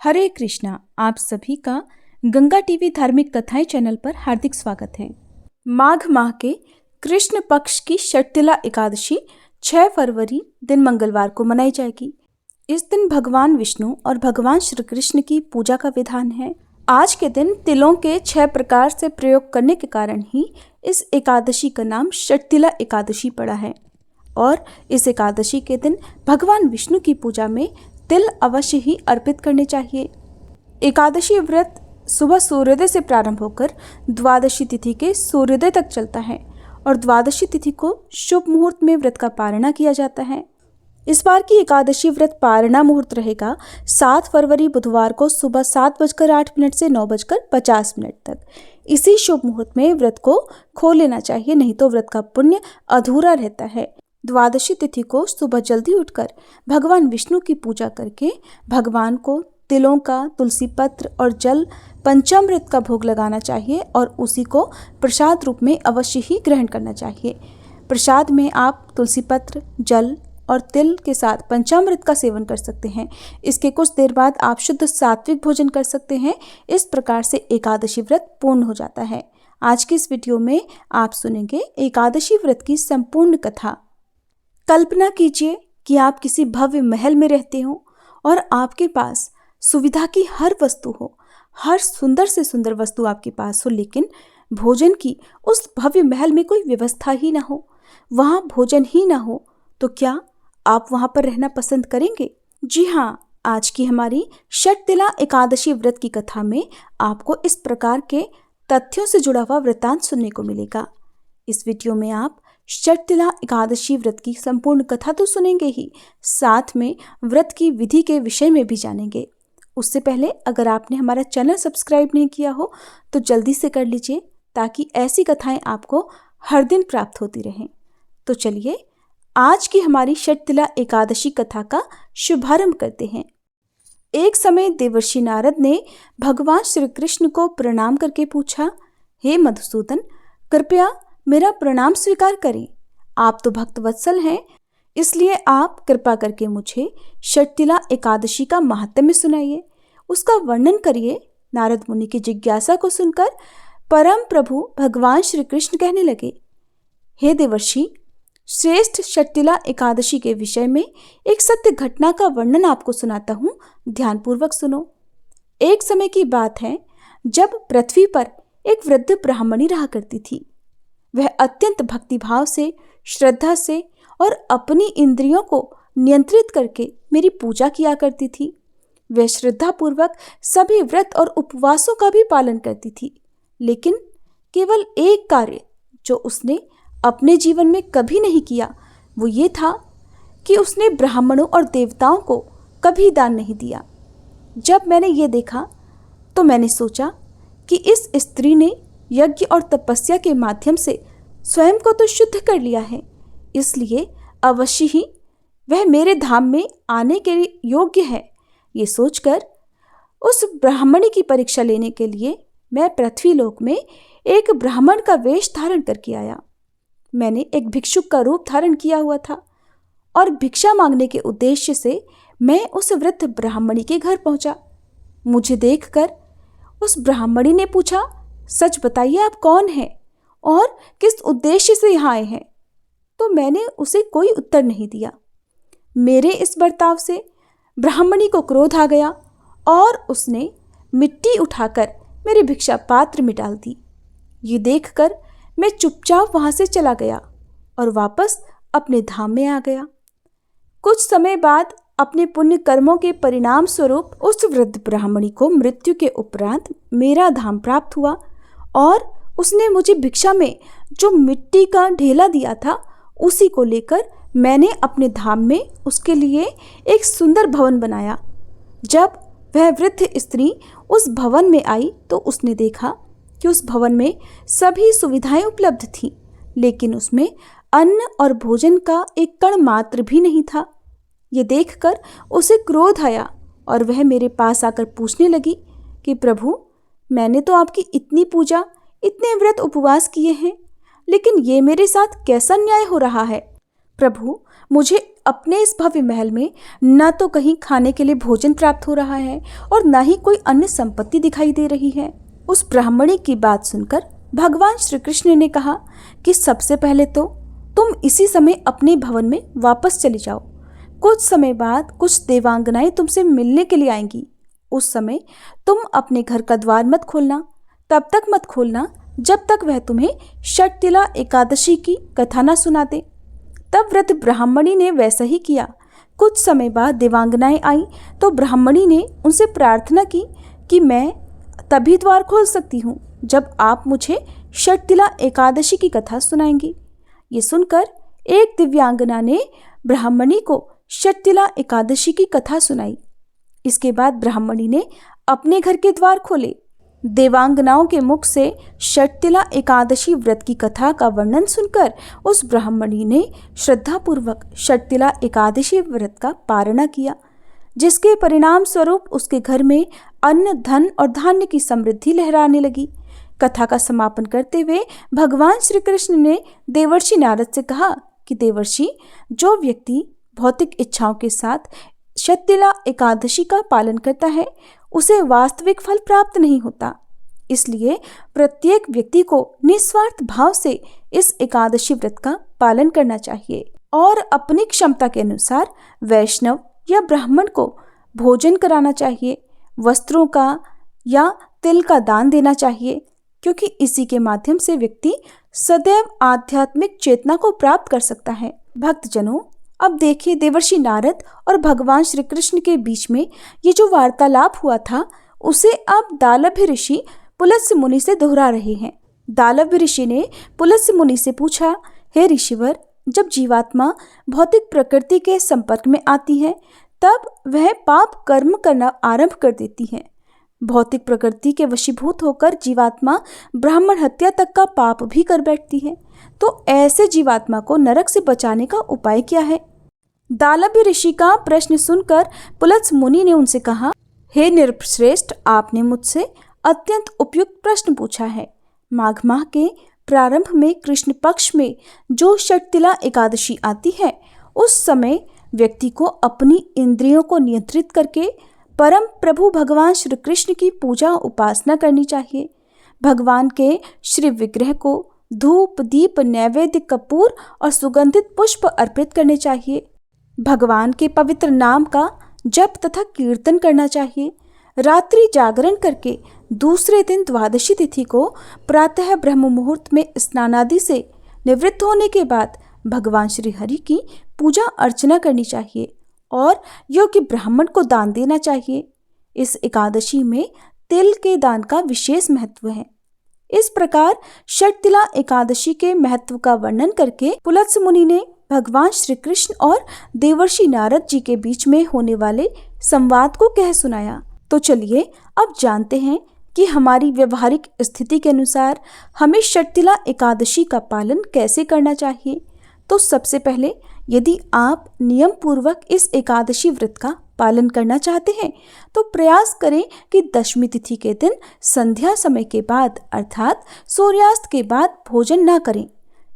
हरे कृष्णा। आप सभी का गंगा टीवी धार्मिक कथाएं चैनल पर हार्दिक स्वागत है। माघ माह के कृष्ण पक्ष की षटतिला एकादशी 6 फरवरी दिन मंगलवार को मनाई जाएगी। इस दिन भगवान विष्णु और भगवान श्री कृष्ण की पूजा का विधान है। आज के दिन तिलों के 6 प्रकार से प्रयोग करने के कारण ही इस एकादशी का नाम षटतिला एकादशी पड़ा है। और इस एकादशी के दिन भगवान विष्णु की पूजा में तिल अवश्य ही अर्पित करने चाहिए। एकादशी व्रत सुबह सूर्योदय से प्रारंभ होकर द्वादशी तिथि के सूर्योदय तक चलता है और द्वादशी तिथि को शुभ मुहूर्त में व्रत का पारणा किया जाता है। इस बार की एकादशी व्रत पारणा मुहूर्त रहेगा 7 फरवरी बुधवार को सुबह 7:08 से 9:50 तक। इसी शुभ मुहूर्त में व्रत को खोल लेना चाहिए, नहीं तो व्रत का पुण्य अधूरा रहता है। द्वादशी तिथि को सुबह जल्दी उठकर भगवान विष्णु की पूजा करके भगवान को तिलों का, तुलसी पत्र और जल पंचामृत का भोग लगाना चाहिए और उसी को प्रसाद रूप में अवश्य ही ग्रहण करना चाहिए। प्रसाद में आप तुलसी पत्र, जल और तिल के साथ पंचामृत का सेवन कर सकते हैं। इसके कुछ देर बाद आप शुद्ध सात्विक भोजन कर सकते हैं। इस प्रकार से एकादशी व्रत पूर्ण हो जाता है। आज की इस वीडियो में आप सुनेंगे एकादशी व्रत की संपूर्ण कथा। कल्पना कीजिए कि आप किसी भव्य महल में रहते हो और आपके पास सुविधा की हर वस्तु हो, हर सुंदर से सुंदर वस्तु आपके पास हो, लेकिन भोजन की उस भव्य महल में कोई व्यवस्था ही ना हो, वहाँ भोजन ही ना हो, तो क्या आप वहाँ पर रहना पसंद करेंगे? जी हाँ, आज की हमारी षटतिला एकादशी व्रत की कथा में आपको इस प्रकार के तथ्यों से जुड़ा हुआ वृत्तांत सुनने को मिलेगा। इस वीडियो में आप षटतिला एकादशी व्रत की संपूर्ण कथा तो सुनेंगे ही, साथ में व्रत की विधि के विषय में भी जानेंगे। उससे पहले अगर आपने हमारा चैनल सब्सक्राइब नहीं किया हो तो जल्दी से कर लीजिए, ताकि ऐसी कथाएं आपको हर दिन प्राप्त होती रहें। तो चलिए आज की हमारी षटतिला एकादशी कथा का शुभारंभ करते हैं। एक समय देवर्षि नारद ने भगवान श्री कृष्ण को प्रणाम करके पूछा, हे मधुसूदन, कृपया मेरा प्रणाम स्वीकार करें। आप तो भक्त वत्सल हैं, इसलिए आप कृपा करके मुझे षटतिला एकादशी का महात्म्य सुनाइए, उसका वर्णन करिए। नारद मुनि की जिज्ञासा को सुनकर परम प्रभु भगवान श्री कृष्ण कहने लगे, हे देवर्षि, श्रेष्ठ षटतिला एकादशी के विषय में एक सत्य घटना का वर्णन आपको सुनाता हूँ, ध्यानपूर्वक सुनो। एक समय की बात है जब पृथ्वी पर एक वृद्ध ब्राह्मणी रहा करती थी। वह अत्यंत भक्तिभाव से, श्रद्धा से और अपनी इंद्रियों को नियंत्रित करके मेरी पूजा किया करती थी। वह श्रद्धापूर्वक सभी व्रत और उपवासों का भी पालन करती थी, लेकिन केवल एक कार्य जो उसने अपने जीवन में कभी नहीं किया वो ये था कि उसने ब्राह्मणों और देवताओं को कभी दान नहीं दिया। जब मैंने ये देखा तो मैंने सोचा कि इस स्त्री ने यज्ञ और तपस्या के माध्यम से स्वयं को तो शुद्ध कर लिया है, इसलिए अवश्य ही वह मेरे धाम में आने के योग्य है। ये सोचकर उस ब्राह्मणी की परीक्षा लेने के लिए मैं पृथ्वीलोक में एक ब्राह्मण का वेश धारण करके आया। मैंने एक भिक्षुक का रूप धारण किया हुआ था और भिक्षा मांगने के उद्देश्य से मैं उस वृद्ध ब्राह्मणी के घर पहुंचा। मुझे देखकर उस ब्राह्मणी ने पूछा, सच बताइए आप कौन हैं और किस उद्देश्य से यहाँ आए हैं? तो मैंने उसे कोई उत्तर नहीं दिया। मेरे इस बर्ताव से ब्राह्मणी को क्रोध आ गया और उसने मिट्टी उठाकर मेरी भिक्षा पात्र में डाल दी। ये देखकर मैं चुपचाप वहाँ से चला गया और वापस अपने धाम में आ गया। कुछ समय बाद अपने पुण्य कर्मों के परिणाम स्वरूप उस वृद्ध ब्राह्मणी को मृत्यु के उपरांत मेरा धाम प्राप्त हुआ और उसने मुझे भिक्षा में जो मिट्टी का ढेला दिया था उसी को लेकर मैंने अपने धाम में उसके लिए एक सुंदर भवन बनाया। जब वह वृद्ध स्त्री उस भवन में आई तो उसने देखा कि उस भवन में सभी सुविधाएं उपलब्ध थीं, लेकिन उसमें अन्न और भोजन का एक कण मात्र भी नहीं था। ये देखकर उसे क्रोध आया और वह मेरे पास आकर पूछने लगी कि प्रभु, मैंने तो आपकी इतनी पूजा, इतने व्रत उपवास किए हैं, लेकिन ये मेरे साथ कैसा न्याय हो रहा है? प्रभु, मुझे अपने इस भव्य महल में न तो कहीं खाने के लिए भोजन प्राप्त हो रहा है और न ही कोई अन्य संपत्ति दिखाई दे रही है। उस ब्राह्मणी की बात सुनकर भगवान श्री कृष्ण ने कहा कि सबसे पहले तो तुम इसी समय अपने भवन में वापस चले जाओ। कुछ समय बाद कुछ देवांगनाएं तुमसे मिलने के लिए आएंगी। उस समय तुम अपने घर का द्वार मत खोलना, तब तक मत खोलना जब तक वह तुम्हें षटतिला एकादशी की कथा न सुना दे। तब वृद्ध ब्राह्मणी ने वैसा ही किया। कुछ समय बाद देवांगनाएं आई तो ब्राह्मणी ने उनसे प्रार्थना की कि मैं तभी द्वार खोल सकती हूँ जब आप मुझे षटतिला एकादशी की कथा सुनाएंगी। ये सुनकर एक दिव्यांगना ने ब्राह्मणी को षटतिला एकादशी की कथा सुनाई। इसके बाद ब्राह्मणी ने अपने घर के द्वार खोले। देवांगनाओं के मुख से षटतिला एकादशी व्रत की कथा का वर्णन सुनकर उस ब्राह्मणी ने श्रद्धापूर्वक षटतिला एकादशी व्रत का पारणा किया, जिसके परिणाम स्वरूप उसके घर में अन्न, धन और धान्य की समृद्धि लहराने लगी। कथा का समापन करते हुए भगवान श्री कृष्ण ने देवर्षि नारद से कहा कि देवर्षि, जो व्यक्ति भौतिक इच्छाओं के साथ षटतिला एकादशी का पालन करता है उसे वास्तविक फल प्राप्त नहीं होता। इसलिए प्रत्येक व्यक्ति को निस्वार्थ भाव से इस एकादशी व्रत का पालन करना चाहिए और अपनी क्षमता के अनुसार वैष्णव या ब्राह्मण को भोजन कराना चाहिए, वस्त्रों का या तिल का दान देना चाहिए, क्योंकि इसी के माध्यम से व्यक्ति सदैव आध्यात्मिक चेतना को प्राप्त कर सकता है। भक्तजनों, अब देखिए देवर्षि नारद और भगवान श्री कृष्ण के बीच में ये जो वार्तालाप हुआ था उसे अब दालभ्य ऋषि पुलत्स्य मुनि से दोहरा रहे हैं। दालभ्य ऋषि ने पुलत्स्य मुनि से पूछा, हे ऋषिवर, जब जीवात्मा भौतिक प्रकृति के संपर्क में आती है तब वह पाप कर्म करना आरंभ कर देती है। भौतिक प्रकृति के वशीभूत होकर जीवात्मा ब्राह्मण हत्या तक का पाप भी कर बैठती है। तो ऐसे जीवात्मा को नरक से बचाने का उपाय क्या है? दालभ्य ऋषि का प्रश्न सुनकर पुलत्स्य मुनि ने उनसे कहा, हे नृपश्रेष्ठ, आपने मुझसे अत्यंत उपयुक्त प्रश्न पूछा है। माघ माह के प्रारंभ में कृष्ण पक्ष में जो षटतिला एकादशी आती है उस समय व्यक्ति को अपनी इंद्रियों को नियंत्रित करके परम प्रभु भगवान श्री कृष्ण की पूजा उपासना करनी चाहिए। भगवान के श्री विग्रह को धूप, दीप, नैवेद्य, कपूर और सुगंधित पुष्प अर्पित करने चाहिए। भगवान के पवित्र नाम का जप तथा कीर्तन करना चाहिए। रात्रि जागरण करके दूसरे दिन द्वादशी तिथि को प्रातः ब्रह्म मुहूर्त में स्नानादि से निवृत्त होने के बाद भगवान श्री हरि की पूजा अर्चना करनी चाहिए और योग्य ब्राह्मण को दान देना चाहिए। इस एकादशी में तिल के दान का विशेष महत्व है। इस प्रकार षटतिला एकादशी के महत्व का वर्णन करके पुलत्स्य मुनि ने भगवान श्री कृष्ण और देवर्षि नारद जी के बीच में होने वाले संवाद को कह सुनाया। तो चलिए अब जानते हैं कि हमारी व्यवहारिक स्थिति के अनुसार हमें षटतिला एकादशी का पालन कैसे करना चाहिए। तो सबसे पहले यदि आप नियम पूर्वक इस एकादशी व्रत का पालन करना चाहते हैं तो प्रयास करें कि दशमी तिथि के दिन संध्या समय के बाद अर्थात सूर्यास्त के बाद भोजन ना करें।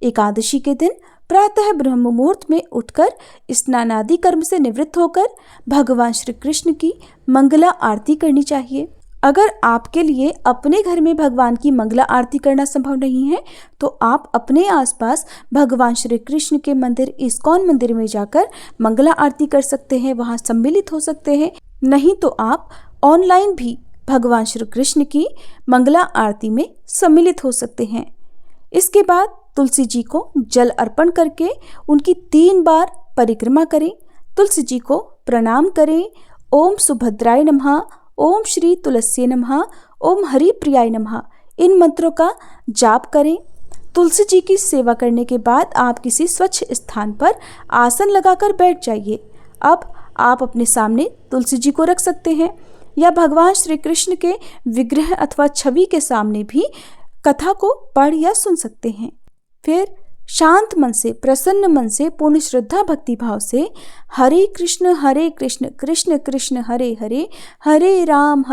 एकादशी के दिन प्रातः ब्रह्म मुहूर्त में उठकर स्नानादि कर्म से निवृत्त होकर भगवान श्री कृष्ण की मंगला आरती करनी चाहिए। अगर आपके लिए अपने घर में भगवान की मंगला आरती करना संभव नहीं है तो आप अपने आसपास भगवान श्री कृष्ण के मंदिर इस्कॉन मंदिर में जाकर मंगला आरती कर सकते हैं, वहां सम्मिलित हो सकते हैं। नहीं तो आप ऑनलाइन भी भगवान श्री कृष्ण की मंगला आरती में सम्मिलित हो सकते हैं। इसके बाद तुलसी जी को जल अर्पण करके उनकी 3 बार परिक्रमा करें। तुलसी जी को प्रणाम करें। ओम सुभद्राय नमः, ओम श्री तुलसी नमः, ओम हरि प्रियाय नमः, इन मंत्रों का जाप करें। तुलसी जी की सेवा करने के बाद आप किसी स्वच्छ स्थान पर आसन लगाकर बैठ जाइए। अब आप अपने सामने तुलसी जी को रख सकते हैं या भगवान श्री कृष्ण के विग्रह अथवा छवि के सामने भी कथा को पढ़ या सुन सकते हैं। फिर शांत मन से, प्रसन्न मन से, पूर्ण श्रद्धा भक्ति भाव से हरे कृष्ण कृष्ण कृष्ण हरे हरे, हरे राम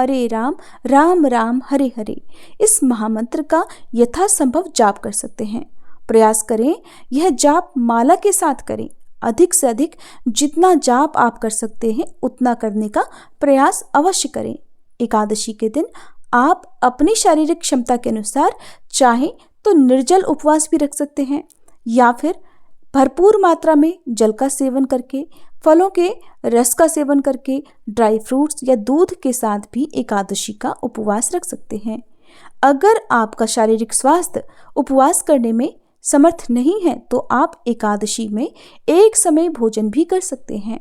राम राम हरे हरे, इस महामंत्र का यथासंभव जाप कर सकते हैं। प्रयास करें यह जाप माला के साथ करें। अधिक से अधिक जितना जाप आप कर सकते हैं उतना करने का प्रयास अवश्य करें। एकादशी के दिन आप अपनी शारीरिक क्षमता के अनुसार चाहें तो निर्जल उपवास भी रख सकते हैं या फिर भरपूर मात्रा में जल का सेवन करके, फलों के रस का सेवन करके, ड्राई फ्रूट्स या दूध के साथ भी एकादशी का उपवास रख सकते हैं। अगर आपका शारीरिक स्वास्थ्य उपवास करने में समर्थ नहीं है तो आप एकादशी में एक समय भोजन भी कर सकते हैं।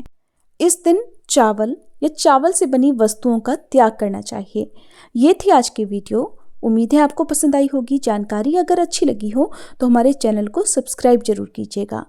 इस दिन चावल या चावल से बनी वस्तुओं का त्याग करना चाहिए। ये थी आज की वीडियो। उम्मीद है आपको पसंद आई होगी। जानकारी अगर अच्छी लगी हो तो हमारे चैनल को सब्सक्राइब जरूर कीजिएगा।